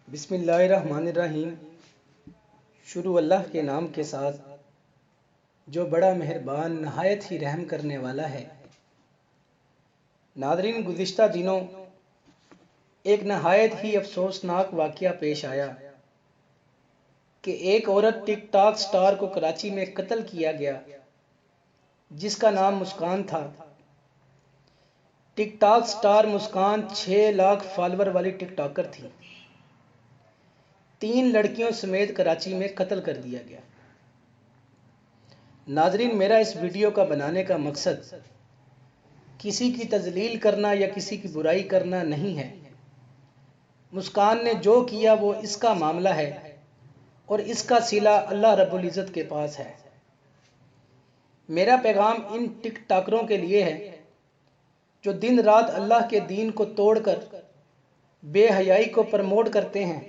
بسم اللہ الرحمن الرحیم۔ شروع اللہ کے نام کے ساتھ جو بڑا مہربان نہایت ہی رحم کرنے والا ہے۔ ناظرین، گزشتہ دنوں ایک نہایت ہی افسوسناک واقعہ پیش آیا کہ ایک عورت ٹک ٹاک سٹار کو کراچی میں قتل کیا گیا جس کا نام مسکان تھا۔ ٹک ٹاک سٹار مسکان 6 لاکھ فالوور والی ٹک ٹاکر تھی۔ 3 لڑکیوں سمیت کراچی میں قتل کر دیا گیا۔ ناظرین، میرا اس ویڈیو کا بنانے کا مقصد کسی کی تذلیل کرنا یا کسی کی برائی کرنا نہیں ہے۔ مسکان نے جو کیا وہ اس کا معاملہ ہے اور اس کا صلہ اللہ رب العزت کے پاس ہے۔ میرا پیغام ان ٹک ٹاکروں کے لیے ہے جو دن رات اللہ کے دین کو توڑ کر بے حیائی کو پروموٹ کرتے ہیں،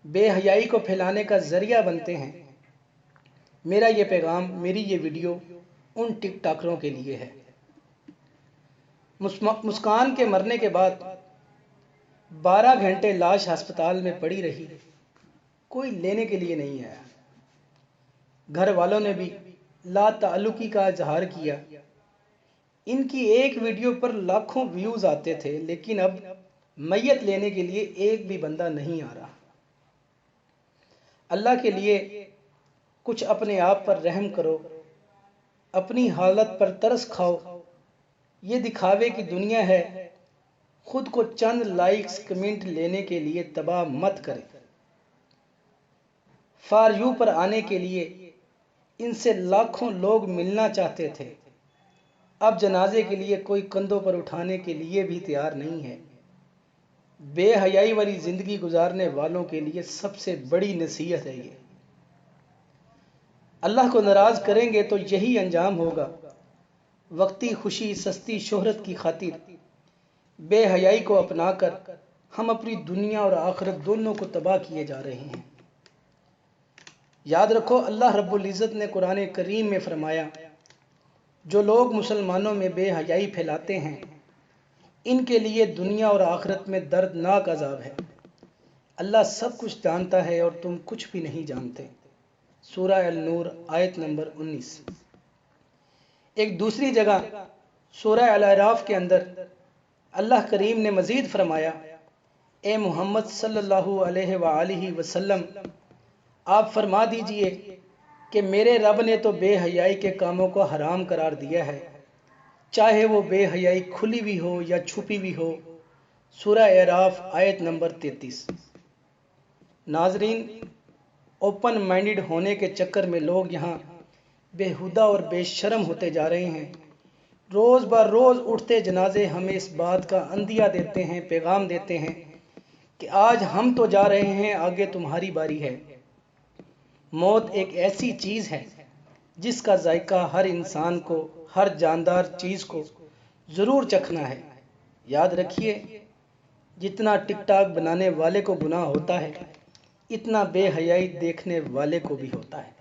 بے حیائی کو پھیلانے کا ذریعہ بنتے ہیں۔ میرا یہ پیغام، میری یہ ویڈیو ان ٹک ٹاکروں کے لیے ہے۔ مسکان کے مرنے کے بعد 12 گھنٹے لاش ہسپتال میں پڑی رہی، کوئی لینے کے لیے نہیں آیا۔ گھر والوں نے بھی لا تعلقی کا اظہار کیا۔ ان کی ایک ویڈیو پر لاکھوں ویوز آتے تھے، لیکن اب میت لینے کے لیے ایک بھی بندہ نہیں آ رہا۔ اللہ کے لیے کچھ اپنے آپ پر رحم کرو، اپنی حالت پر ترس کھاؤ۔ یہ دکھاوے کی دنیا ہے، خود کو چند لائکس کمنٹ لینے کے لیے تباہ مت کرے۔ فار یو پر آنے کے لیے ان سے لاکھوں لوگ ملنا چاہتے تھے، اب جنازے کے لیے کوئی کندھوں پر اٹھانے کے لیے بھی تیار نہیں ہے۔ بے حیائی والی زندگی گزارنے والوں کے لیے سب سے بڑی نصیحت ہے یہ۔ اللہ کو ناراض کریں گے تو یہی انجام ہوگا۔ وقتی خوشی، سستی شہرت کی خاطر بے حیائی کو اپنا کر ہم اپنی دنیا اور آخرت دونوں کو تباہ کیے جا رہے ہیں۔ یاد رکھو، اللہ رب العزت نے قرآن کریم میں فرمایا، جو لوگ مسلمانوں میں بے حیائی پھیلاتے ہیں ان کے لیے دنیا اور آخرت میں دردناک عذاب ہے۔ اللہ سب کچھ جانتا ہے اور تم کچھ بھی نہیں جانتے۔ سورہ النور آیت نمبر 19۔ ایک دوسری جگہ سورہ الاعراف کے اندر اللہ کریم نے مزید فرمایا، اے محمد صلی اللہ علیہ وآلہ وسلم، آپ فرما دیجئے کہ میرے رب نے تو بے حیائی کے کاموں کو حرام قرار دیا ہے، چاہے وہ بے حیائی کھلی بھی ہو یا چھپی بھی ہو۔ سورہ اعراف آیت نمبر 33۔ ناظرین، اوپن مائنڈڈ ہونے کے چکر میں لوگ یہاں بےہودہ اور بے شرم ہوتے جا رہے ہیں۔ روز بہ روز اٹھتے جنازے ہمیں اس بات کا اندیہ دیتے ہیں، پیغام دیتے ہیں کہ آج ہم تو جا رہے ہیں، آگے تمہاری باری ہے۔ موت ایک ایسی چیز ہے جس کا ذائقہ ہر انسان کو، ہر جاندار چیز کو ضرور چکھنا ہے۔ یاد رکھیے، جتنا ٹک ٹاک بنانے والے کو گناہ ہوتا ہے اتنا بے حیائی دیکھنے والے کو بھی ہوتا ہے۔